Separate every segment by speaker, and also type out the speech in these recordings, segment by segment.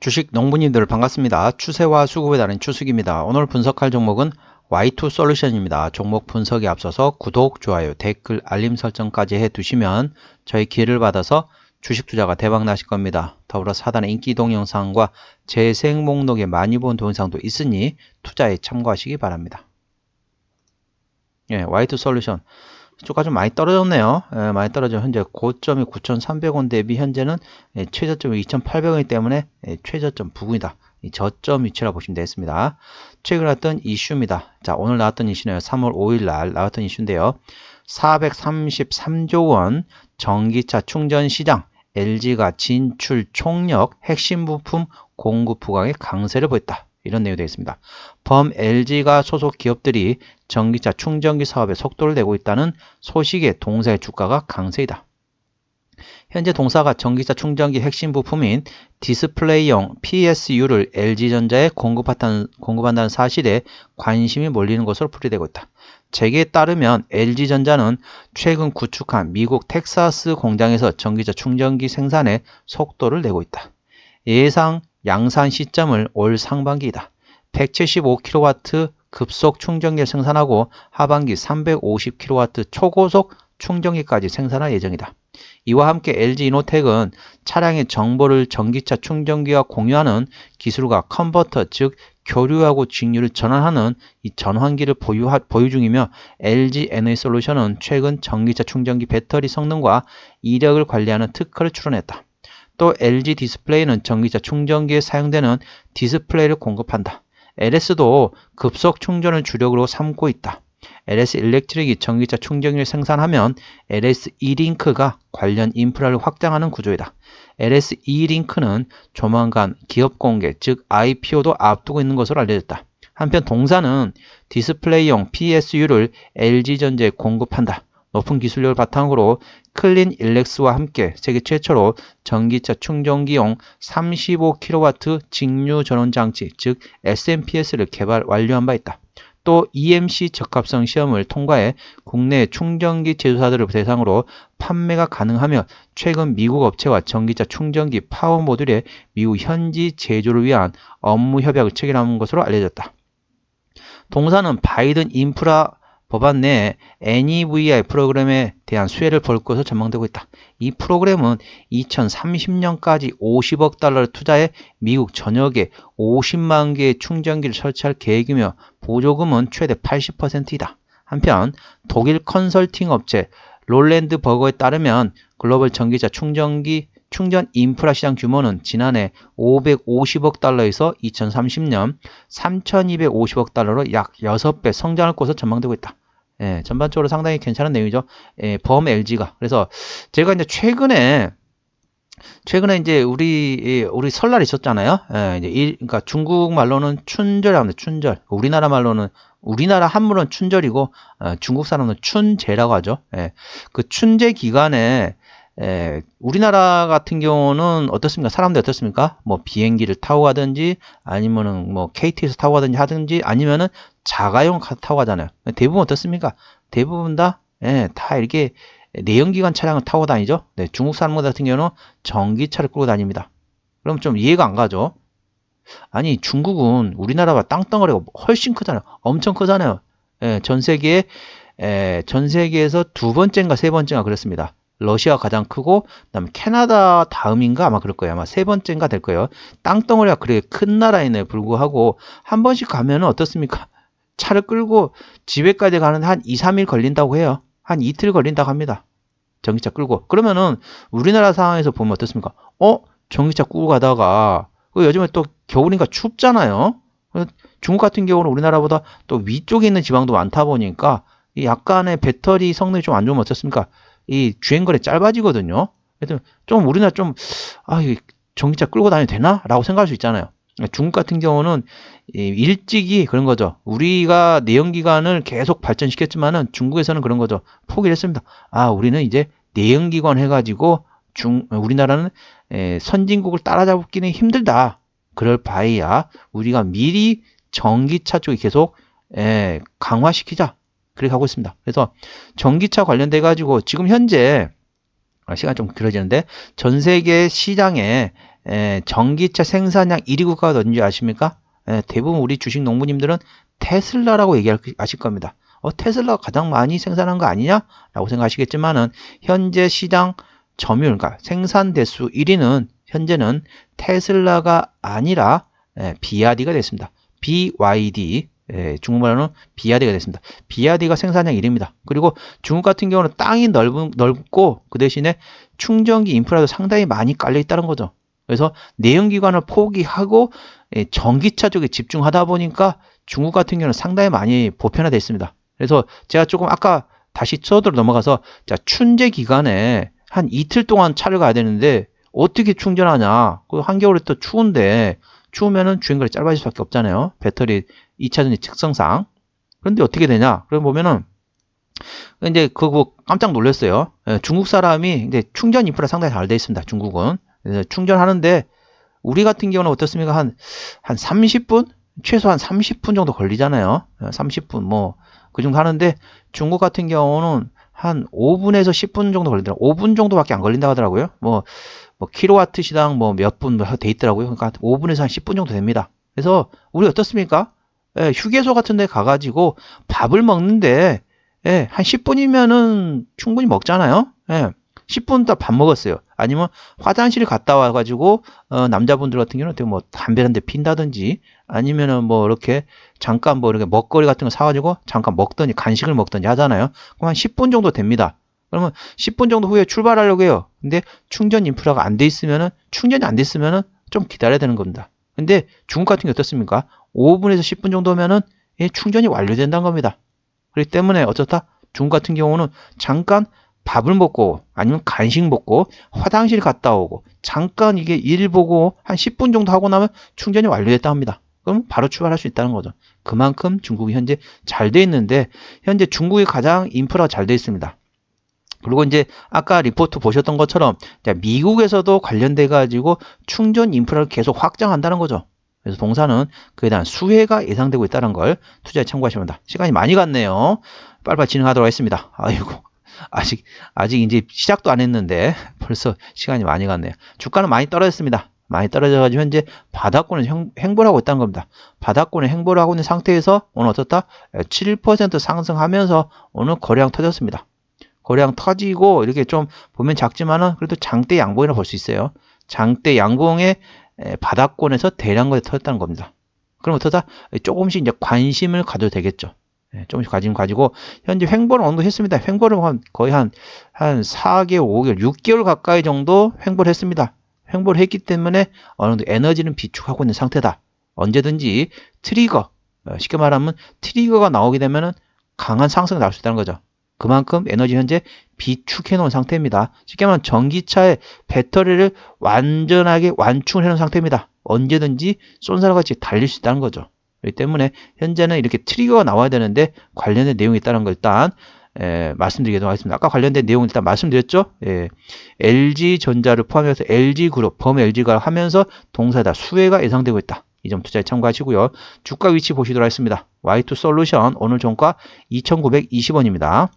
Speaker 1: 주식 농부님들 반갑습니다. 추세와 수급에 따른 추측입니다. 오늘 분석할 종목은 Y2솔루션입니다. 종목 분석에 앞서서 구독, 좋아요, 댓글, 알림 설정까지 해두시면 저희 기회를 받아서 주식 투자가 대박 나실 겁니다. 더불어 하단에 인기 동영상과 재생 목록에 많이 본 동영상도 있으니 투자에 참고하시기 바랍니다. Y2솔루션 주가 좀 많이 떨어졌네요. 많이 떨어져 현재 고점이 9,300원 대비 현재는 최저점이 2,800원이기 때문에 최저점 부근이다. 이 저점 위치라 보시면 되겠습니다. 최근 나왔던 이슈입니다. 자, 오늘 나왔던 이슈는 3월 5일 날 나왔던 이슈인데요. 433조 원 전기차 충전 시장 LG가 진출 총력 핵심 부품 공급 부각에 강세를 보였다. 이런 내용이 되어 있습니다. 범 LG가 소속 기업들이 전기차 충전기 사업에 속도를 내고 있다는 소식에 동사의 주가가 강세이다. 현재 동사가 전기차 충전기 핵심 부품인 디스플레이용 PSU를 LG전자에 공급한다는 사실에 관심이 몰리는 것으로 풀이되고 있다. 재계에 따르면 LG전자는 최근 구축한 미국 텍사스 공장에서 전기차 충전기 생산에 속도를 내고 있다. 예상 양산 시점을 올 상반기이다. 175kW 급속 충전기를 생산하고 하반기 350kW 초고속 충전기까지 생산할 예정이다. 이와 함께 LG이노텍은 차량의 정보를 전기차 충전기와 공유하는 기술과 컨버터, 즉 교류하고 직류를 전환하는 이 전환기를 보유 중이며 LG 에너지솔루션은 최근 전기차 충전기 배터리 성능과 이력을 관리하는 특허를 출원했다. 또 LG 디스플레이는 전기차 충전기에 사용되는 디스플레이를 공급한다. LS도 급속 충전을 주력으로 삼고 있다. LS 일렉트릭이 전기차 충전기를 생산하면 LS E-링크가 관련 인프라를 확장하는 구조이다. LS E-링크는 조만간 기업 공개, 즉 IPO도 앞두고 있는 것으로 알려졌다. 한편 동사는 디스플레이용 PSU를 LG전자에 공급한다. 높은 기술력을 바탕으로 클린 일렉스와 함께 세계 최초로 전기차 충전기용 35kW 직류 전원 장치, 즉 SMPS를 개발 완료한 바 있다. 또 EMC 적합성 시험을 통과해 국내 충전기 제조사들을 대상으로 판매가 가능하며 최근 미국 업체와 전기차 충전기 파워 모듈의 미국 현지 제조를 위한 업무 협약을 체결한 것으로 알려졌다. 동사는 바이든 인프라 법안 내에 NEVI 프로그램에 대한 수혜를 볼 것으로 전망되고 있다. 이 프로그램은 2030년까지 50억 달러를 투자해 미국 전역에 50만 개의 충전기를 설치할 계획이며 보조금은 최대 80%이다. 한편 독일 컨설팅 업체 롤랜드 버거에 따르면 글로벌 전기차 충전 인프라 시장 규모는 지난해 550억 달러에서 2030년 3250억 달러로 약 6배 성장할 것으로 전망되고 있다. 전반적으로 상당히 괜찮은 내용이죠. 범 LG가. 그래서 제가 이제 최근에 이제 우리 설날 있었잖아요. 그러니까 중국 말로는 춘절이라고 합니다. 춘절. 우리나라 말로는 우리나라 한문은 춘절이고 중국 사람은 춘제라고 하죠. 그 춘제 기간에 우리나라 같은 경우는 어떻습니까? 사람들 어떻습니까? 뭐 비행기를 타고 가든지 아니면은 뭐 KTX 타고 가든지 하든지 아니면은 자가용 타고 가잖아요. 대부분 어떻습니까? 대부분 다 이렇게 내연기관 차량을 타고 다니죠. 중국 사람들 같은 경우는 전기차를 끌고 다닙니다. 그럼 좀 이해가 안 가죠? 아니 중국은 우리나라보다 땅덩어리가 훨씬 크잖아요. 엄청 크잖아요. 전 세계에서 두 번째인가 세 번째인가 그렇습니다. 러시아가 가장 크고 그다음에 캐나다 다음인가 아마 그럴 거예요. 아마 세 번째인가 될 거예요. 땅덩어리가 그렇게 큰 나라임에 불구하고 한 번씩 가면은 어떻습니까? 차를 끌고 집에까지 가는데 한 2, 3일 걸린다고 해요. 한 이틀 걸린다고 합니다. 전기차 끌고. 그러면은 우리나라 상황에서 보면 어떻습니까? 전기차 끌고 가다가 요즘에 또 겨울이니까 춥잖아요. 중국 같은 경우는 우리나라보다 또 위쪽에 있는 지방도 많다 보니까 약간의 배터리 성능이 좀 안 좋으면 어떻습니까? 이 주행거리 짧아지거든요. 그래서 좀 우리나라 전기차 끌고 다녀도 되나? 라고 생각할 수 있잖아요. 중국 같은 경우는 일찍이 그런 거죠. 우리가 내연기관을 계속 발전시켰지만은 중국에서는 그런 거죠. 포기를 했습니다. 우리는 이제 내연기관 해가지고 우리나라는 선진국을 따라잡기는 힘들다. 그럴 바에야 우리가 미리 전기차 쪽에 계속 강화시키자. 그렇게 하고 있습니다. 그래서 전기차 관련돼 가지고 지금 현재 시간 좀 길어지는데 전 세계 시장에 전기차 생산량 1위 국가가 어딘지 아십니까? 대부분 우리 주식 농부님들은 테슬라라고 얘기하실 겁니다. 테슬라가 가장 많이 생산한 거 아니냐? 라고 생각하시겠지만은 현재 시장 점유율, 그러니까 생산 대수 1위는 현재는 테슬라가 아니라 비아디가 됐습니다. BYD, 중국말로는 비아디가 됐습니다. 비아디가 생산량 1위입니다. 그리고 중국 같은 경우는 땅이 넓고 그 대신에 충전기 인프라도 상당히 많이 깔려 있다는 거죠. 그래서 내연기관을 포기하고 전기차 쪽에 집중하다 보니까 중국 같은 경우는 상당히 많이 보편화되어 있습니다. 그래서 제가 조금 아까 다시 서두로 넘어가서 자, 춘제 기간에 한 이틀 동안 차를 가야 되는데 어떻게 충전하냐? 그 한겨울에 또 추운데 추우면은 주행거리 짧아질 수밖에 없잖아요. 배터리 2차전지 특성상. 그런데 어떻게 되냐? 그럼 보면은 이제 그거 깜짝 놀랐어요. 중국 사람이 이제 충전 인프라 상당히 잘 돼 있습니다. 중국은. 그래서 충전하는데 우리 같은 경우는 어떻습니까? 한 30분? 최소한 30분 정도 걸리잖아요. 30분 뭐 그 정도 하는데 중국 같은 경우는 한 5분에서 10분 정도 걸리더라고요. 5분 정도밖에 안 걸린다고 하더라고요. 뭐 킬로와트 시당 뭐 몇 분 돼 있더라고요. 그러니까 5분에서 한 10분 정도 됩니다. 그래서 우리 어떻습니까? 휴게소 같은 데 가가지고 밥을 먹는데 한 10분이면은 충분히 먹잖아요. 10분 딱 밥 먹었어요. 아니면 화장실 갔다 와가지고 남자분들 같은 경우는 뭐 담배 한 대 핀다든지 아니면은 뭐 이렇게 잠깐 뭐 이렇게 먹거리 같은 거 사가지고 잠깐 먹더니 간식을 먹더니 하잖아요. 그럼 한 10분 정도 됩니다. 그러면 10분 정도 후에 출발하려고 해요. 근데 충전 인프라가 안 돼 있으면은 충전이 안 돼 있으면은 좀 기다려야 되는 겁니다. 근데 중국 같은 게 어떻습니까? 5분에서 10분 정도면은 충전이 완료된다는 겁니다. 그렇기 때문에 어쩌다 중국 같은 경우는 잠깐 밥을 먹고 아니면 간식 먹고 화장실 갔다 오고 잠깐 이게 일 보고 한 10분 정도 하고 나면 충전이 완료됐다 합니다. 그럼 바로 출발할 수 있다는 거죠. 그만큼 중국이 현재 잘 돼 있는데 현재 중국이 가장 인프라가 잘 돼 있습니다. 그리고 이제 아까 리포트 보셨던 것처럼 미국에서도 관련돼 가지고 충전 인프라를 계속 확장한다는 거죠. 그래서 동사는 그에 대한 수혜가 예상되고 있다는 걸 투자에 참고하시면 됩니다. 시간이 많이 갔네요. 빨리빨리 진행하도록 하겠습니다. 아이고. 아직 이제 시작도 안 했는데 벌써 시간이 많이 갔네요. 주가는 많이 떨어졌습니다. 많이 떨어져가지고 현재 바닥권을 횡보를 하고 있다는 겁니다. 바닥권을 횡보를 하고 있는 상태에서 오늘 어떻다? 7% 상승하면서 오늘 거래량 터졌습니다. 거래량 터지고 이렇게 좀 보면 작지만은 그래도 장대 양봉이라 볼 수 있어요. 장대 양봉의 바닥권에서 대량 거래 터졌다는 겁니다. 그럼 어떠다? 조금씩 이제 관심을 가져도 되겠죠. 조금씩 관심 가지고 현재 횡보를 어느 정도 했습니다. 횡보를 거의 한 4개월, 5개월, 6개월 가까이 정도 횡보를 했습니다. 횡보를 했기 때문에 어느 정도 에너지는 비축하고 있는 상태다. 언제든지 트리거, 쉽게 말하면 트리거가 나오게 되면은 강한 상승이 나올 수 있다는 거죠. 그만큼 에너지 현재 비축해 놓은 상태입니다. 쉽게 말하면 전기차의 배터리를 완전하게 완충을 해 놓은 상태입니다. 언제든지 쏜살같이 달릴 수 있다는 거죠. 그렇기 때문에 현재는 이렇게 트리거가 나와야 되는데 관련된 내용이 있다는 걸 일단 말씀드리도록 하겠습니다. 아까 관련된 내용 일단 말씀드렸죠. LG전자를 포함해서 LG그룹, 범LG가 하면서 동사다 수혜가 예상되고 있다. 이 점 투자에 참고하시고요. 주가 위치 보시도록 하겠습니다. Y2솔루션 오늘 종가 2,920원입니다.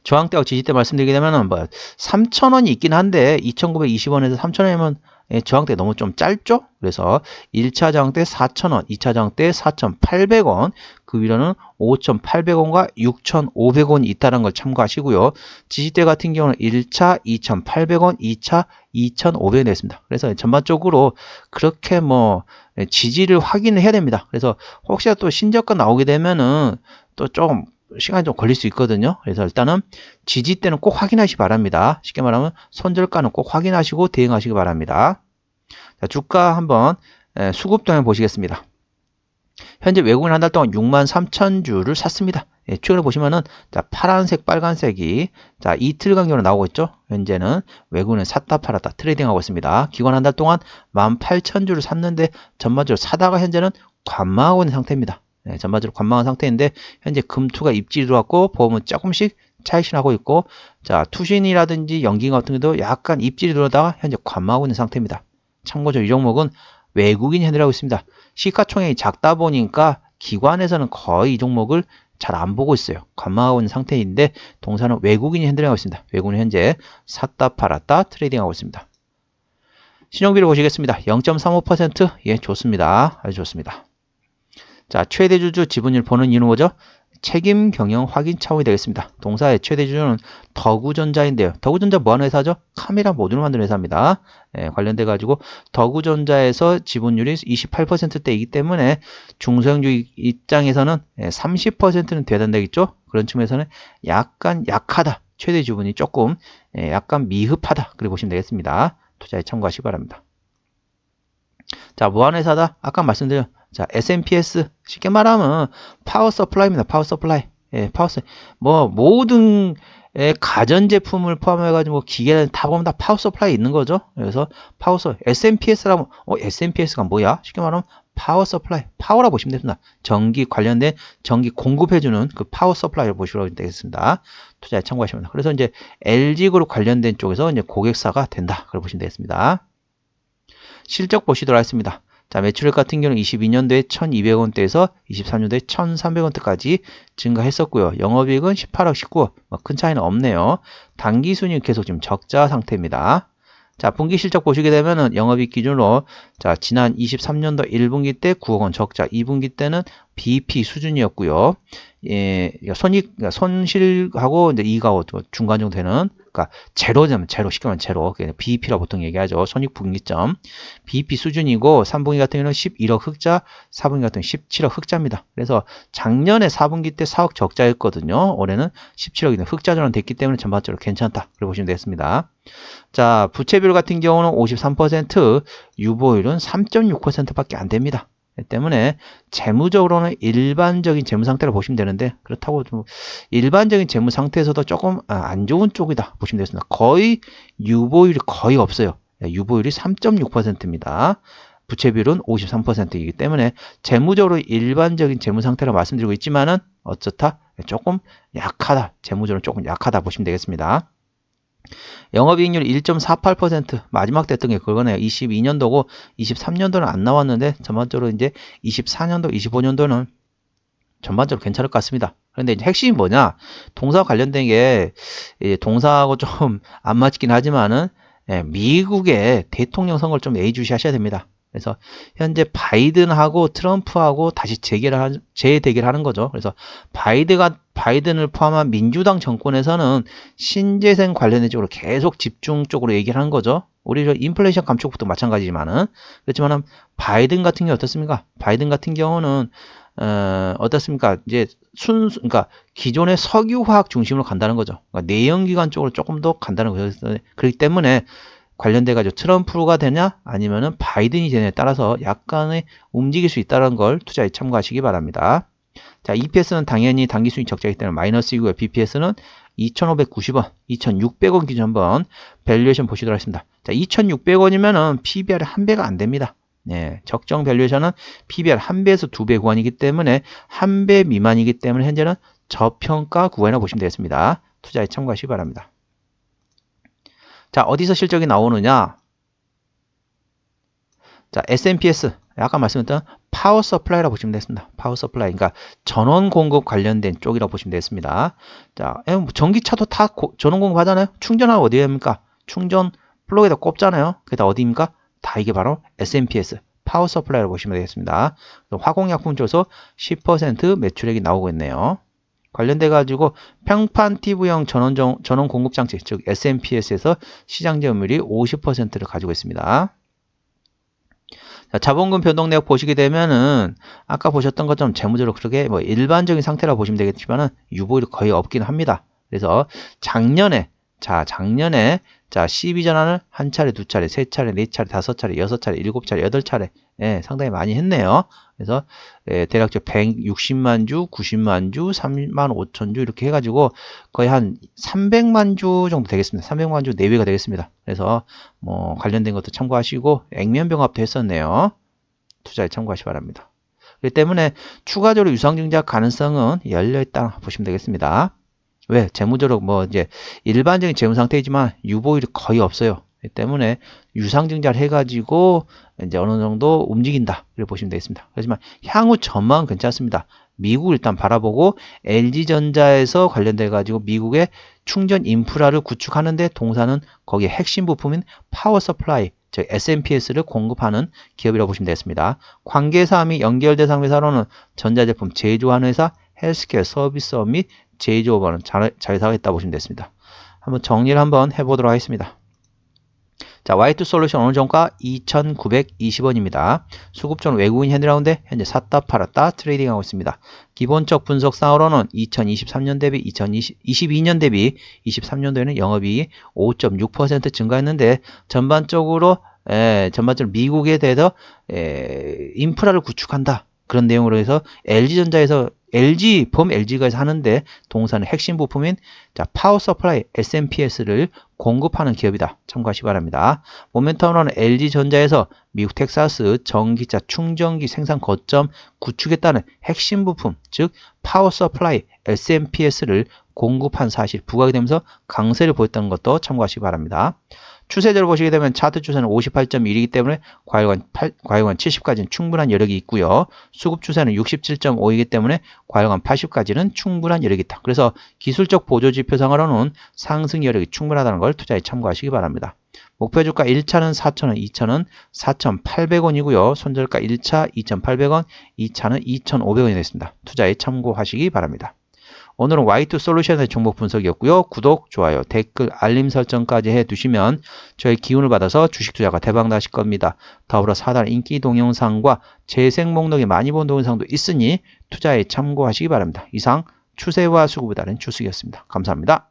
Speaker 1: 저항대와 지지대 말씀드리게 되면 뭐 3,000원이 있긴 한데 2,920원에서 3,000원이면 저항대 너무 좀 짧죠? 그래서 1차 저항대 4,000원, 2차 저항대 4,800원, 그 위로는 5,800원과 6,500원이 있다는 걸 참고하시고요. 지지대 같은 경우는 1차 2,800원, 2차 2,500원이 됐습니다. 그래서 전반적으로 그렇게 뭐 지지를 확인을 해야 됩니다. 그래서 혹시라도 또 신저가 나오게 되면은 또 좀 시간이 좀 걸릴 수 있거든요. 그래서 일단은 지지대는 꼭 확인하시기 바랍니다. 쉽게 말하면 손절가는 꼭 확인하시고 대응하시기 바랍니다. 자, 주가 한번 수급 동향 보시겠습니다. 현재 외국인 한 달 동안 63,000주를 샀습니다. 최근에 보시면은 자, 파란색, 빨간색이 자, 이틀 간격으로 나오고 있죠. 현재는 외국인은 샀다 팔았다 트레이딩하고 있습니다. 기관 한 달 동안 18,000주를 샀는데 전반적으로 사다가 현재는 관망하고 있는 상태입니다. 전반적으로 관망한 상태인데 현재 금투가 입질이 들어왔고 보험은 조금씩 차익신하고 있고 자 투신이라든지 연기 같은 경우도 약간 입질이 들어다가 현재 관망하고 있는 상태입니다. 참고적으로 이 종목은 외국인이 핸들하고 있습니다. 시가총액이 작다 보니까 기관에서는 거의 이 종목을 잘 안 보고 있어요. 관망하고 있는 상태인데 동사는 외국인이 핸들하고 있습니다. 외국인은 현재 샀다 팔았다 트레이딩하고 있습니다. 신용비를 보시겠습니다. 0.35%. 예, 좋습니다. 아주 좋습니다. 자, 최대주주 지분율 보는 이유는 뭐죠? 책임 경영 확인 차원이 되겠습니다. 동사의 최대주주는 덕우전자인데요. 덕우전자 뭐하는 회사죠? 카메라 모듈을 만드는 회사입니다. 예, 관련돼 가지고 덕우전자에서 지분율이 28%대이기 때문에 중소형주 입장에서는 30%는 돼야 된다겠죠? 그런 측면에서는 약간 약하다. 최대 지분이 조금 약간 미흡하다. 그렇게 보시면 되겠습니다. 투자에 참고하시기 바랍니다. 자, 뭐하는 회사다? 아까 말씀드린 자, SMPS 쉽게 말하면 파워 서플라이입니다. 파워 서플라이. 예, 뭐 모든 가전제품을 포함해 가지고 기계는 다 보면 다 파워 서플라이 있는 거죠. 그래서 SMPS라면 SMPS가 뭐야? 쉽게 말하면 파워 서플라이. 파워라 보시면 됩니다. 전기 관련된 전기 공급해 주는 그 파워 서플라이를 보시면 되겠습니다. 투자에 참고하시면 됩니다. 그래서 이제 LG그룹 관련된 쪽에서 이제 고객사가 된다. 그걸 보시면 되겠습니다. 실적 보시도록 하겠습니다. 자, 매출액 같은 경우는 22년도에 1,200원대에서 23년도에 1,300원대까지 증가했었고요. 영업이익은 18억 19억. 큰 차이는 없네요. 당기순이익 계속 지금 적자 상태입니다. 자, 분기 실적 보시게 되면은 영업이익 기준으로 자, 지난 23년도 1분기 때 9억 원 적자, 2분기 때는 BP 수준이었고요. 예, 손실하고 이제 이익하고 중간 정도 되는 그러니까 제로면 제로 쉽게 말하면 제로 BEP라고 보통 얘기하죠. 손익분기점 BEP 수준이고 3분기 같은 경우는 11억 흑자, 4분기 같은 경우는 17억 흑자입니다. 그래서 작년에 4분기 때 4억 적자였거든요. 올해는 17억이 흑자 전환됐기 때문에 전반적으로 괜찮다. 그렇게 보시면 되겠습니다. 자, 부채비율 같은 경우는 53%, 유보율은 3.6%밖에 안 됩니다. 때문에 재무적으로는 일반적인 재무 상태를 보시면 되는데 그렇다고 좀 일반적인 재무 상태에서도 조금 안 좋은 쪽이다 보시면 되겠습니다. 거의 유보율이 거의 없어요. 유보율이 3.6%입니다. 부채비율은 53%이기 때문에 재무적으로 일반적인 재무 상태를 말씀드리고 있지만은 어쩌다 조금 약하다. 재무적으로 조금 약하다 보시면 되겠습니다. 영업이익률 1.48% 마지막 때 했던 게 그거네요. 22년도고 23년도는 안 나왔는데 전반적으로 이제 24년도, 25년도는 전반적으로 괜찮을 것 같습니다. 그런데 이제 핵심이 뭐냐? 동사와 관련된 게 동사하고 좀 안 맞긴 하지만은 미국의 대통령 선거를 좀 예의주시하셔야 됩니다. 그래서 현재 바이든하고 트럼프하고 다시 재대결하는 거죠. 그래서 바이든을 포함한 민주당 정권에서는 신재생 관련된 쪽으로 계속 집중 쪽으로 얘기를 하는 거죠. 우리 인플레이션 감축부터 마찬가지지만은 그렇지만은 바이든 같은 경우 어떻습니까? 바이든 같은 경우는 어떻습니까? 이제 그러니까 기존의 석유화학 중심으로 간다는 거죠. 그러니까 내연기관 쪽으로 조금 더 간다는 거죠. 그렇기 때문에 관련돼 가지고 트럼프가 되냐 아니면은 바이든이 되냐에 따라서 약간의 움직일 수 있다는 걸 투자에 참고하시기 바랍니다. 자, EPS는 당연히 당기순이익 적자이기 때문에 마이너스이고요. BPS는 2,590원, 2,600원 기준 한번 밸류에이션 보시도록 하겠습니다. 자, 2,600원이면은 PBR이 한 배가 안 됩니다. 네, 적정 밸류에이션은 PBR 1배에서 2배 구간이기 때문에 1배 미만이기 때문에 현재는 저평가 구간이라고 보시면 되겠습니다. 투자에 참고하시기 바랍니다. 자, 어디서 실적이 나오느냐? 자, SMPS. 아까 말씀드렸던 파워 서플라이라고 보시면 되겠습니다. 파워 서플라이. 그러니까 전원 공급 관련된 쪽이라고 보시면 되겠습니다. 자, 전기차도 다 전원 공급 하잖아요. 충전하고 어디에 합니까? 충전 플러그에다 꼽잖아요. 그게 다 어디입니까? 다 이게 바로 SMPS. 파워 서플라이라고 보시면 되겠습니다. 화공약품 쪽에서 10% 매출액이 나오고 있네요. 관련돼 가지고 평판 TV형 전원 공급 장치 즉 SMPS에서 시장 점유율이 50%를 가지고 있습니다. 자, 자본금 변동 내역 보시게 되면은 아까 보셨던 것처럼 재무적으로 그렇게 뭐 일반적인 상태라고 보시면 되겠지만은 유보율이 거의 없긴 합니다. 그래서 작년에 12전환을 한 차례, 두 차례, 세 차례, 네 차례, 다섯 차례, 여섯 차례, 일곱 차례, 여덟 차례 상당히 많이 했네요. 그래서 대략적 160만 주, 90만 주, 3만 5천 주 이렇게 해가지고 거의 한 300만 주 정도 되겠습니다. 300만 주 내외가 되겠습니다. 그래서 뭐 관련된 것도 참고하시고 액면병합도 했었네요. 투자에 참고하시기 바랍니다. 그렇기 때문에 추가적으로 유상증자 가능성은 열려있다 보시면 되겠습니다. 왜? 재무적으로 뭐 이제 일반적인 재무 상태이지만 유보율이 거의 없어요. 그렇기 때문에 유상증자를 해가지고 이제 어느 정도 움직인다. 이렇게 보시면 되겠습니다. 하지만 향후 전망은 괜찮습니다. 미국 일단 바라보고 LG전자에서 관련돼 가지고 미국의 충전 인프라를 구축하는데 동사는 거기에 핵심 부품인 파워 서플라이 즉 SMPS를 공급하는 기업이라고 보시면 되겠습니다. 관계사 및 연결 대상 회사로는 전자제품 제조하는 회사, 헬스케어 서비스업 및 제조업은 자회사가 있다고 보시면 되겠습니다. 한번 정리를 한번 해보도록 하겠습니다. 자, Y2 솔루션 오늘 종가 2,920원입니다. 수급주는 외국인 현대 가운데 현재 샀다 팔았다 트레이딩하고 있습니다. 기본적 분석상으로는 2023년 대비 2022년 대비 23년도에는 영업이익이 5.6% 증가했는데 전반적으로 미국에 대해서 인프라를 구축한다. 그런 내용으로 해서 LG전자에서 범 LG가 하는데 동사는 핵심 부품인 파워 서플라이 SMPS를 공급하는 기업이다. 참고하시기 바랍니다. 모멘텀으로는 LG전자에서 미국 텍사스 전기차 충전기 생산 거점 구축했다는 핵심 부품, 즉 파워 서플라이 SMPS를 공급한 사실 부각이 되면서 강세를 보였다는 것도 참고하시기 바랍니다. 추세대로 보시게 되면 차트 추세는 58.1이기 때문에 과열관 70까지는 충분한 여력이 있고요. 수급 추세는 67.5이기 때문에 과열관 80까지는 충분한 여력이 있다. 그래서 기술적 보조지표상으로는 상승 여력이 충분하다는 걸 투자에 참고하시기 바랍니다. 목표 주가 1차는 4,000원, 2차는 4,800원이고요. 손절가 1차 2,800원, 2차는 2,500원이 되겠습니다. 투자에 참고하시기 바랍니다. 오늘은 Y2 솔루션의 종목 분석이었고요. 구독, 좋아요, 댓글, 알림 설정까지 해두시면 저의 기운을 받아서 주식 투자가 대박 나실 겁니다. 더불어 4단 인기 동영상과 재생 목록에 많이 본 동영상도 있으니 투자에 참고하시기 바랍니다. 이상 추세와 수급에 따른 주식이었습니다. 감사합니다.